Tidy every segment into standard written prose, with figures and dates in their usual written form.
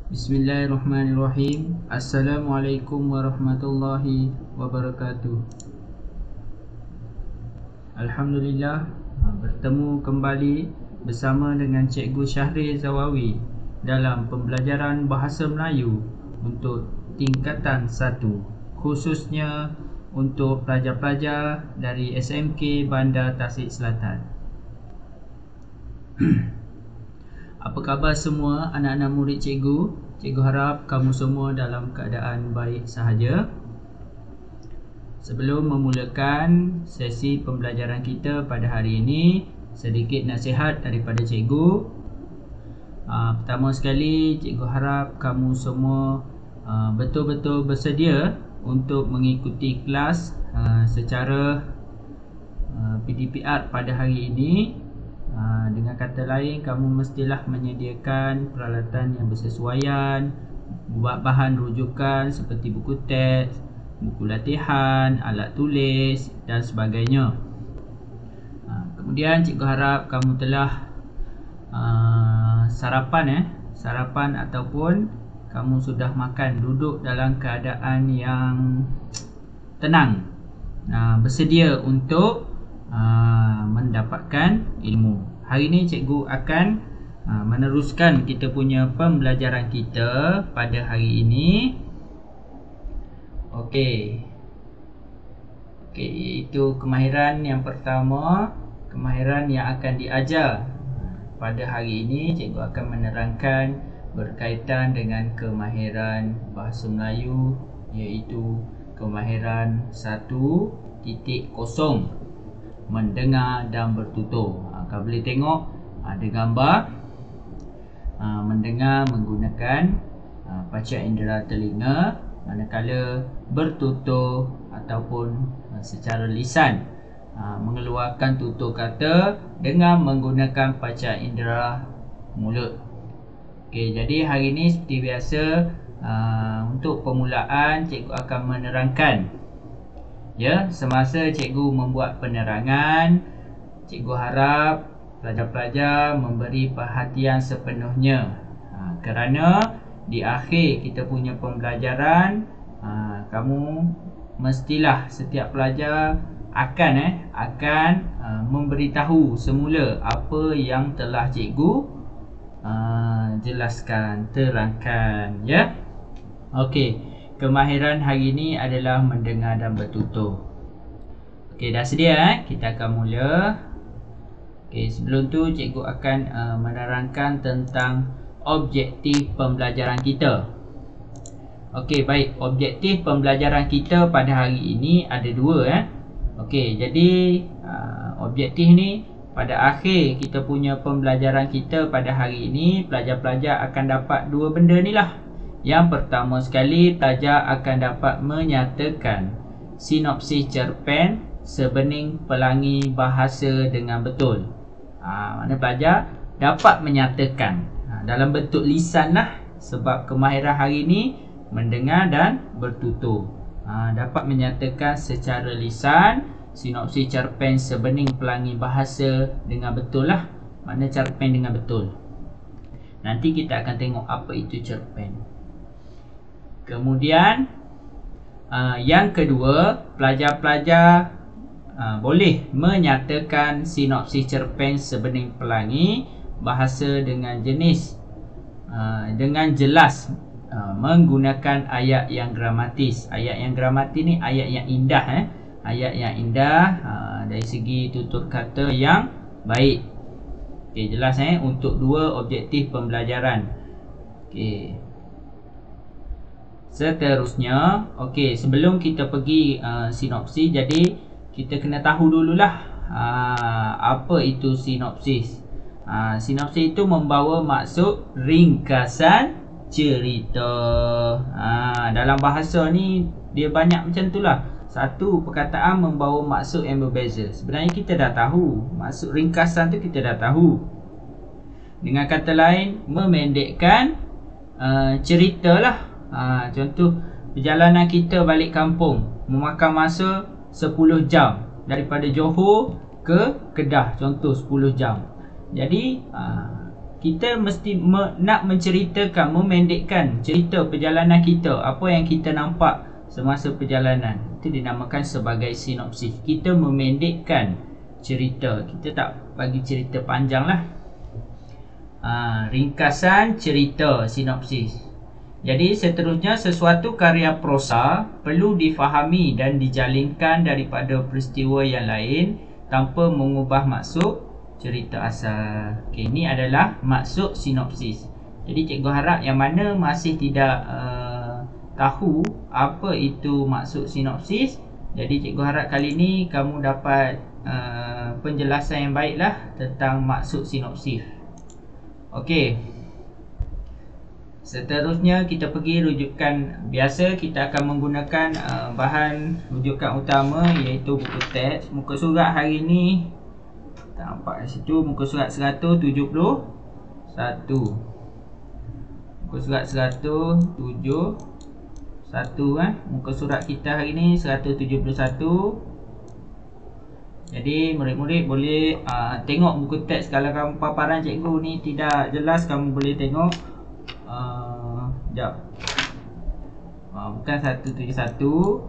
Bismillahirrahmanirrahim. Assalamualaikum warahmatullahi wabarakatuh. Alhamdulillah, bertemu kembali bersama dengan Cikgu Syahril Zawawi dalam pembelajaran Bahasa Melayu untuk tingkatan 1, khususnya untuk pelajar-pelajar dari SMK Bandar Tasik Selatan. Apa khabar semua anak-anak murid cikgu? Cikgu harap kamu semua dalam keadaan baik sahaja. Sebelum memulakan sesi pembelajaran kita pada hari ini, sedikit nasihat daripada cikgu. Pertama sekali, cikgu harap kamu semua betul-betul bersedia untuk mengikuti kelas secara PDPR pada hari ini. Dengan kata lain, kamu mestilah menyediakan peralatan yang bersesuaian, buat bahan rujukan seperti buku teks, buku latihan, alat tulis dan sebagainya. Kemudian cikgu harap kamu telah sarapan ataupun kamu sudah makan, duduk dalam keadaan yang tenang, bersedia untuk mendapatkan ilmu. Hari ini cikgu akan meneruskan kita punya pembelajaran kita pada hari ini. Okey, iaitu kemahiran yang pertama, kemahiran yang akan diajar pada hari ini. Cikgu akan menerangkan berkaitan dengan kemahiran Bahasa Melayu, iaitu kemahiran 1.0, mendengar dan bertutur. Kau boleh tengok ada gambar mendengar menggunakan panca indera telinga, manakala bertutur ataupun secara lisan mengeluarkan tutur kata dengan menggunakan panca indera mulut. Okey, jadi hari ini seperti biasa, untuk permulaan cikgu akan menerangkan. Semasa cikgu membuat penerangan, cikgu harap pelajar-pelajar memberi perhatian sepenuhnya, kerana di akhir kita punya pembelajaran, kamu mestilah setiap pelajar akan memberitahu semula apa yang telah cikgu jelaskan, terangkan, ya. Okey. Kemahiran hari ini adalah mendengar dan bertutur. Okey, dah sedia? Kita akan mula. Okey, sebelum tu cikgu akan menerangkan tentang objektif pembelajaran kita. Okey, baik. Objektif pembelajaran kita pada hari ini ada dua. Okey, jadi objektif ni pada akhir kita punya pembelajaran kita pada hari ini, pelajar-pelajar akan dapat dua benda ni lah. Yang pertama sekali, pelajar akan dapat menyatakan sinopsis cerpen sebening pelangi bahasa dengan betul. Mana pelajar dapat menyatakan dalam bentuk lisan lah, sebab kemahiran hari ini mendengar dan bertutur. Dapat menyatakan secara lisan sinopsis cerpen sebening pelangi bahasa dengan betul lah. Mana cerpen dengan betul. Nanti kita akan tengok apa itu cerpen. Kemudian yang kedua, pelajar-pelajar boleh menyatakan sinopsis cerpen sebening pelangi bahasa dengan jenis dengan jelas, menggunakan ayat yang gramatis. Ayat yang gramatis ni ayat yang indah, ayat yang indah dari segi tutur kata yang baik. Okey, jelas untuk dua objektif pembelajaran. Okey. Seterusnya, okey, sebelum kita pergi sinopsis, jadi kita kena tahu dululah apa itu sinopsis. Sinopsis itu membawa maksud ringkasan cerita. Dalam bahasa ni dia banyak macam tu lah. Satu perkataan membawa maksud yang berbeza. Sebenarnya kita dah tahu maksud ringkasan tu, kita dah tahu. Dengan kata lain, memendekkan cerita lah. Contoh, perjalanan kita balik kampung memakan masa 10 jam. Daripada Johor ke Kedah, contoh 10 jam. Jadi kita mesti nak menceritakan, memendekkan cerita perjalanan kita, apa yang kita nampak semasa perjalanan. Itu dinamakan sebagai sinopsis. Kita memendekkan cerita, kita tak bagi cerita panjang lah. Ringkasan cerita, sinopsis. Jadi seterusnya, sesuatu karya prosa perlu difahami dan dijalinkan daripada peristiwa yang lain tanpa mengubah maksud cerita asal. Okey, ini adalah maksud sinopsis. Jadi cikgu harap yang mana masih tidak tahu apa itu maksud sinopsis, jadi cikgu harap kali ini kamu dapat penjelasan yang baiklah tentang maksud sinopsis. Okey. Seterusnya kita pergi rujukan biasa. Kita akan menggunakan bahan rujukan utama, iaitu buku teks. Muka surat hari ini tak nampak di situ. Muka surat 171. Muka surat 171 muka surat kita hari ni 171. Jadi murid-murid boleh tengok buku teks. Kalau kamu paparan cikgu ni tidak jelas, kamu boleh tengok. Sekejap. Bukan 171.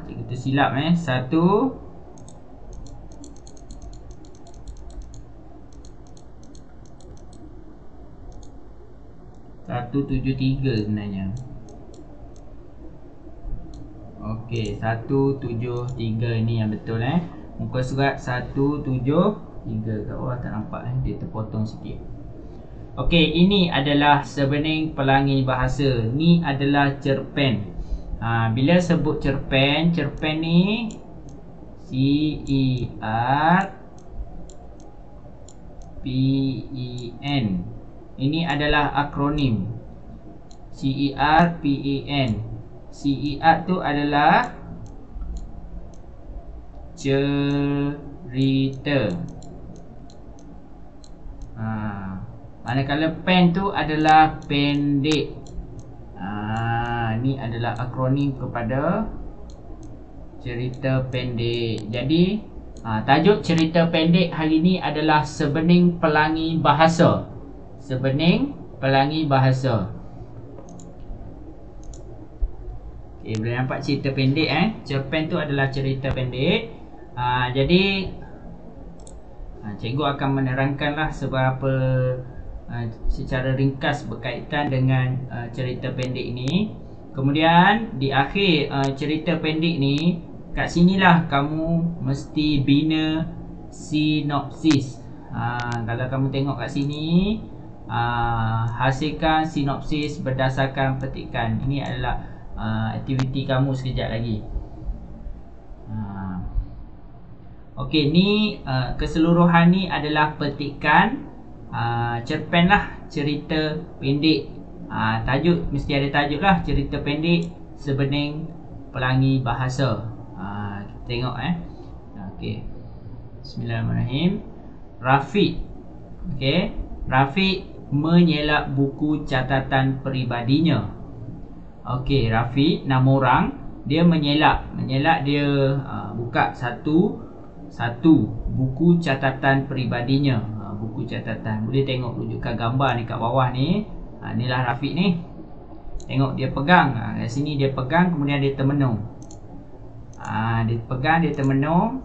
Cikgu tersilap 173 sebenarnya. Okey, 173 ni yang betul Muka surat 173. Kat bawah tak nampak dia terpotong sikit. Okey, ini adalah sebening pelangi bahasa. Ni adalah cerpen. Bila sebut cerpen, cerpen ni CERPEN. Ini adalah akronim. CERPEN. CER tu adalah cerita. Manakala pen tu adalah pendek. Ni adalah akronim kepada cerita pendek. Jadi tajuk cerita pendek hari ni adalah Sebening Pelangi Bahasa. Sebening Pelangi Bahasa. Okay, boleh nampak cerita pendek Cerpen tu adalah cerita pendek. Jadi cikgu akan menerangkanlah seberapa secara ringkas berkaitan dengan cerita pendek ini. Kemudian di akhir cerita pendek ni, kat sinilah kamu mesti bina sinopsis. Kalau kamu tengok kat sini, hasilkan sinopsis berdasarkan petikan. Ini adalah aktiviti kamu sekejap lagi. Okey, ni keseluruhan ni adalah petikan cerpen lah, cerita pendek. Tajuk mesti ada tajuk lah, cerita pendek Sebening Pelangi Bahasa. Kita tengok okey. Bismillahirrahmanirrahim. Rafiq. Okey, Rafiq menyelak buku catatan peribadinya. Okey, Rafiq nama orang, dia menyelak. Menyelak dia buka satu buku catatan peribadinya. Buku catatan. Boleh tengok rujukan gambar ni kat bawah ni. Inilah Rafiq ni. Tengok dia pegang. Kat sini dia pegang, kemudian dia termenung. Dia pegang, dia termenung.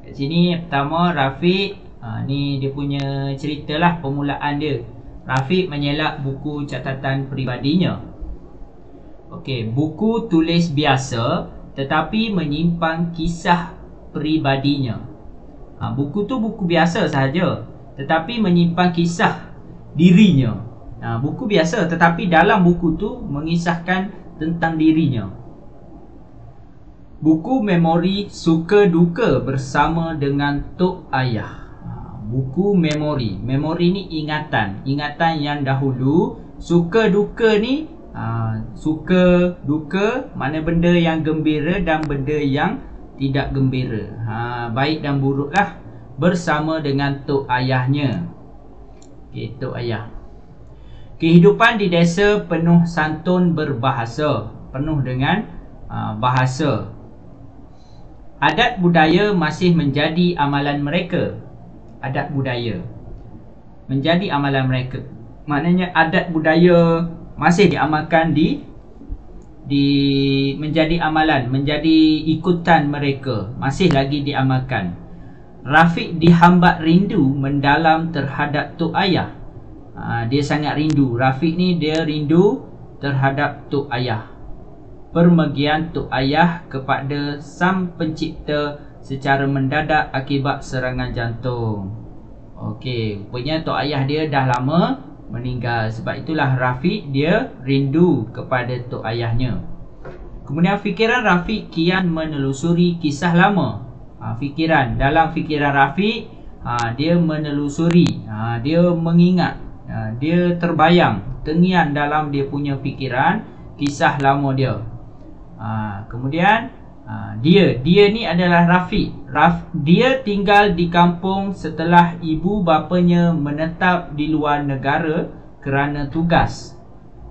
Kat sini pertama Rafiq. Ni dia punya ceritalah, permulaan dia. Rafiq menyelak buku catatan peribadinya. Okey, buku tulis biasa tetapi menyimpan kisah peribadinya. Buku tu buku biasa sahaja, tetapi menyimpan kisah dirinya. Buku biasa tetapi dalam buku tu mengisahkan tentang dirinya. Buku memori suka duka bersama dengan Tok Ayah. Buku memori. Memori ni ingatan. Ingatan yang dahulu. Suka duka ni suka duka, mana benda yang gembira dan benda yang tidak gembira. Baik dan buruk lah, bersama dengan Tok Ayahnya. Okay, Tok Ayah. Kehidupan di desa penuh santun berbahasa, penuh dengan bahasa. Adat budaya masih menjadi amalan mereka. adat budaya. Menjadi amalan mereka. Maknanya adat budaya masih diamalkan menjadi amalan, menjadi ikutan mereka, masih lagi diamalkan. Rafiq dihambat rindu mendalam terhadap tok ayah. Dia sangat rindu. Rafiq ni dia rindu terhadap tok ayah. Permergian tok ayah kepada Sang Pencipta secara mendadak akibat serangan jantung. Okey, rupanya tok ayah dia dah lama meninggal. Sebab itulah Rafiq dia rindu kepada tok ayahnya. Kemudian fikiran Rafiq kian menelusuri kisah lama. Dalam fikiran Rafiq, dia menelusuri, dia mengingat, dia terbayang, tengian dalam dia punya fikiran kisah lama dia. Kemudian dia ni adalah Rafiq. Dia tinggal di kampung setelah ibu bapanya menetap di luar negara kerana tugas.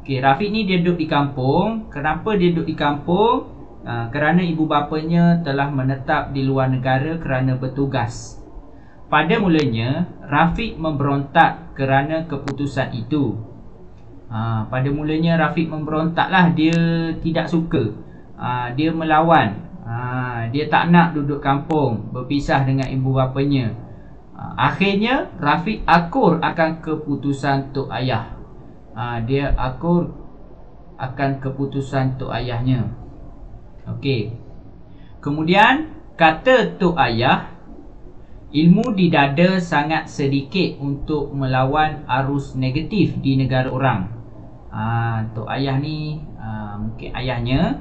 Okey, Rafiq ni dia duduk di kampung. Kenapa dia duduk di kampung? Kerana ibu bapanya telah menetap di luar negara kerana bertugas. Pada mulanya, Rafiq memberontak kerana keputusan itu. Pada mulanya Rafiq memberontaklah. Dia tidak suka. Dia melawan. Dia tak nak duduk kampung, berpisah dengan ibu bapanya. Akhirnya Rafiq akur akan keputusan tok ayah. Dia akur akan keputusan tok ayahnya. Okey. Kemudian kata tok ayah, ilmu di dada sangat sedikit untuk melawan arus negatif di negara orang. Tok ayah ni mungkin ayahnya.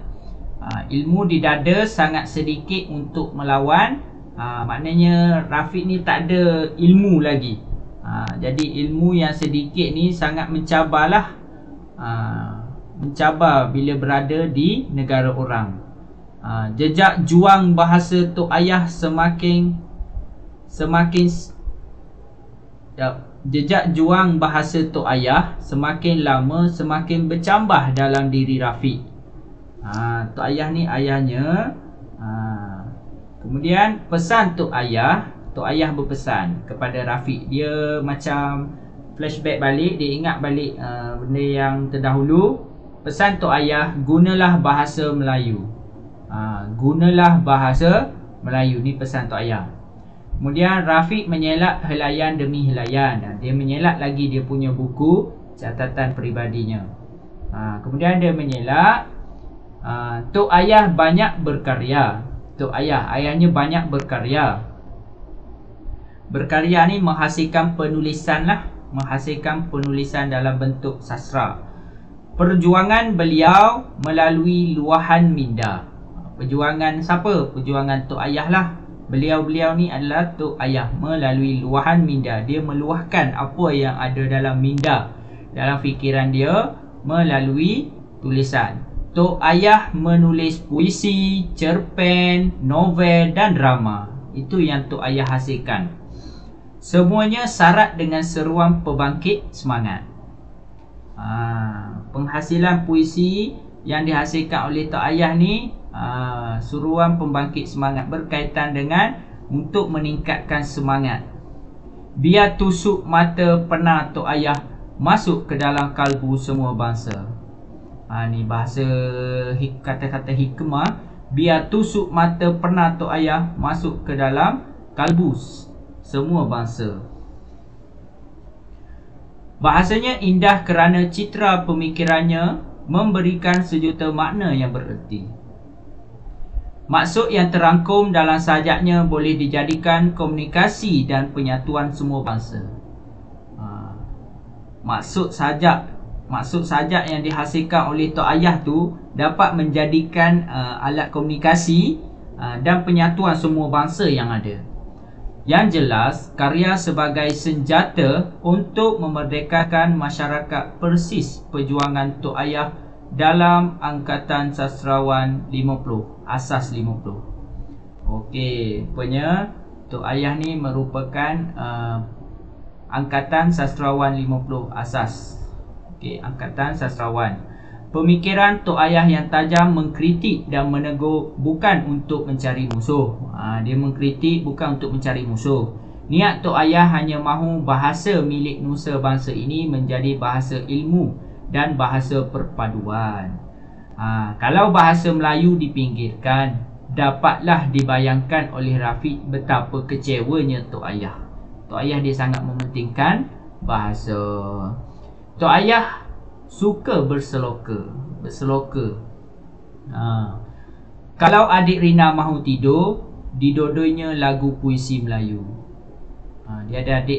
Ilmu di dada sangat sedikit untuk melawan. Maknanya Rafiq ni tak ada ilmu lagi. Jadi ilmu yang sedikit ni sangat mencabarlah. Mencabar bila berada di negara orang. Jejak juang bahasa tok ayah jejak juang bahasa tok ayah semakin lama semakin bercambah dalam diri Rafiq. Tok ayah ni ayahnya. Kemudian pesan tok ayah berpesan kepada Rafiq. Dia macam flashback balik, dia ingat balik benda yang terdahulu. Pesan tok ayah, gunalah bahasa Melayu. Gunalah bahasa Melayu, ni pesan tok ayah. Kemudian Rafiq menyelak helaian demi helaian. Dia menyelak lagi dia punya buku catatan peribadinya. Kemudian dia menyelak, tok ayah banyak berkarya. Tok ayahnya banyak berkarya. Berkarya ni menghasilkan penulisan lah. Menghasilkan penulisan dalam bentuk sastra. Perjuangan beliau melalui luahan minda. Perjuangan siapa? Perjuangan tok ayah lah. Beliau ni adalah tok ayah. Melalui luahan minda. Dia meluahkan apa yang ada dalam minda, dalam fikiran dia, melalui tulisan. Tok ayah menulis puisi, cerpen, novel dan drama. Itu yang tok ayah hasilkan. Semuanya syarat dengan seruan pembangkit semangat. Penghasilan puisi yang dihasilkan oleh tok ayah ni, suruhan pembangkit semangat, berkaitan dengan untuk meningkatkan semangat. Biar tusuk mata pena tok ayah masuk ke dalam kalbu semua bangsa. Ni bahasa kata-kata hikmah. Biar tusuk mata pena tok ayah masuk ke dalam kalbu semua bangsa. Bahasanya indah kerana citra pemikirannya memberikan sejuta makna yang bererti. Maksud yang terangkum dalam sajaknya boleh dijadikan komunikasi dan penyatuan semua bangsa. Maksud sajak yang dihasilkan oleh tok ayah tu dapat menjadikan alat komunikasi dan penyatuan semua bangsa yang ada. Yang jelas, karya sebagai senjata untuk memerdekakan masyarakat persis perjuangan tok ayah dalam Angkatan Sastrawan 50, Asas 50. Okey, rupanya tok ayah ni merupakan Angkatan Sastrawan 50 Asas. Okey, Angkatan Sastrawan. Pemikiran tok ayah yang tajam mengkritik dan menegur bukan untuk mencari musuh. Dia mengkritik bukan untuk mencari musuh. Niat Tok Ayah hanya mahu bahasa milik nusa bangsa ini menjadi bahasa ilmu dan bahasa perpaduan. Kalau bahasa Melayu dipinggirkan, dapatlah dibayangkan oleh Rafiq betapa kecewanya Tok Ayah. Tok Ayah dia sangat mementingkan bahasa. Tok Ayah suka berseloka. Kalau adik Rina mahu tidur, didodoinya lagu puisi Melayu. Dia ada adik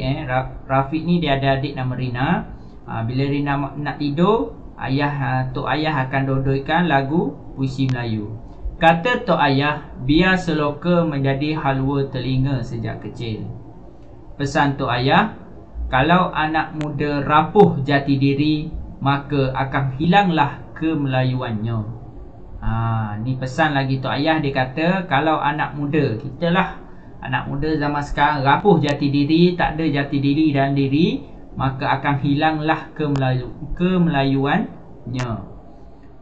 Rafiq ni dia ada adik nama Rina. Bila Rina nak tidur, Tok Ayah akan dodoikan lagu puisi Melayu. Kata Tok Ayah, biar seloka menjadi halwa telinga sejak kecil. Pesan Tok Ayah, kalau anak muda rapuh jati diri, maka akan hilanglah kemelayuannya. Ni pesan lagi Tok Ayah. Dia kata kalau anak muda, kita lah anak muda zaman sekarang rapuh jati diri, tak ada jati diri dan diri, maka akan hilanglah kemelayuannya.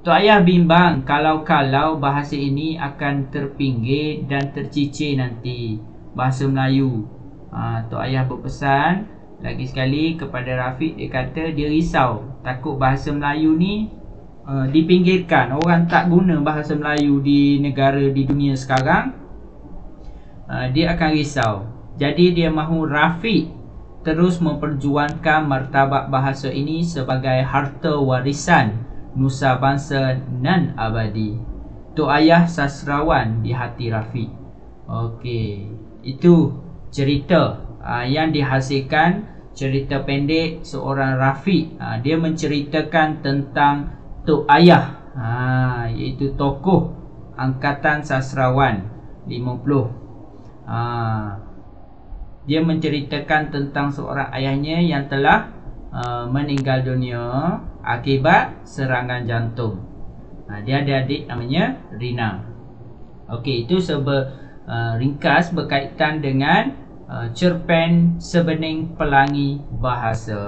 Tok Ayah bimbang kalau bahasa ini akan terpinggir dan tercicir nanti, bahasa Melayu. Tok Ayah berpesan lagi sekali kepada Rafiq. Dia kata dia risau, takut bahasa Melayu ni dipinggirkan. Orang tak guna bahasa Melayu di negara, di dunia sekarang. Dia akan risau. Jadi dia mahu Rafiq terus memperjuangkan martabat bahasa ini sebagai harta warisan nusa bangsa nan abadi. Tok Ayah sastrawan di hati Rafiq. Okey, itu cerita yang dihasilkan, cerita pendek seorang Rafiq. Dia menceritakan tentang Tok Ayah, iaitu tokoh angkatan sastrawan 50. Dia menceritakan tentang seorang ayahnya yang telah meninggal dunia akibat serangan jantung. Dia ada adik namanya Rina. Okey, itu ringkas berkaitan dengan cerpen Sebening Pelangi Bahasa.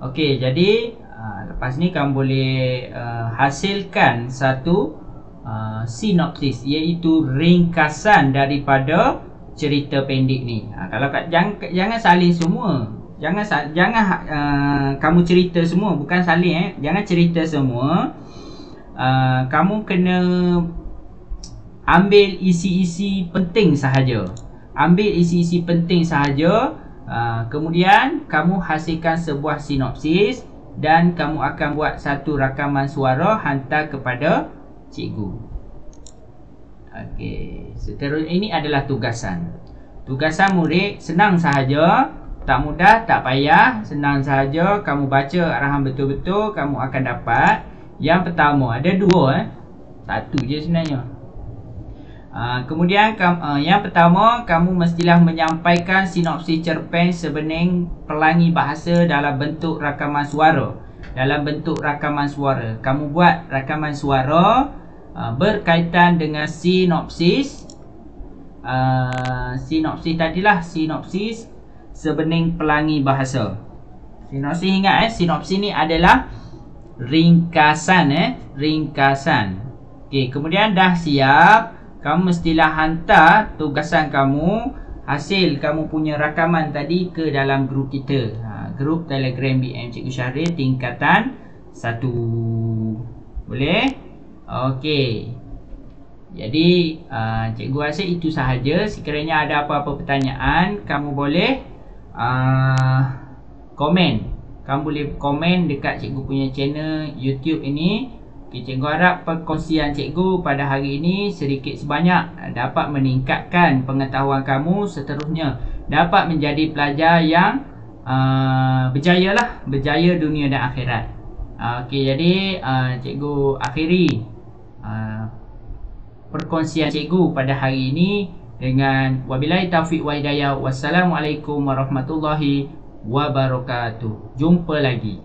Okey, jadi lepas ni kamu boleh hasilkan satu sinopsis, iaitu ringkasan daripada cerita pendek ni. Kalau jangan salin semua. Jangan kamu cerita semua, bukan salin jangan cerita semua. Kamu kena ambil isi-isi penting sahaja. Kemudian kamu hasilkan sebuah sinopsis dan kamu akan buat satu rakaman suara hantar kepada cikgu. Okey, seterusnya ini adalah tugasan. Tugasan murid senang sahaja, tak mudah, tak payah, senang sahaja. Kamu baca arahan betul-betul, kamu akan dapat. Yang pertama, ada dua satu je sebenarnya. Kemudian yang pertama, kamu mestilah menyampaikan sinopsis cerpen Sebening Pelangi Bahasa dalam bentuk rakaman suara. Kamu buat rakaman suara berkaitan dengan sinopsis. Sinopsis Sebening Pelangi Bahasa. Sinopsis, ingat sinopsis ni adalah ringkasan. Okey, kemudian dah siap, kamu mestilah hantar tugasan kamu, hasil kamu punya rakaman tadi ke dalam grup kita. Grup Telegram BM Cikgu Syahril tingkatan 1. Boleh? Okey. Jadi cikgu rasa itu sahaja. Sekiranya ada apa-apa pertanyaan, kamu boleh komen. Kamu boleh komen dekat cikgu punya channel YouTube ini. Cikgu harap perkongsian cikgu pada hari ini sedikit sebanyak dapat meningkatkan pengetahuan kamu, seterusnya dapat menjadi pelajar yang berjaya dunia dan akhirat. Okey, jadi cikgu akhiri perkongsian cikgu pada hari ini dengan wabillahi taufiq wa hidayah. Wassalamualaikum warahmatullahi wabarakatuh. Jumpa lagi.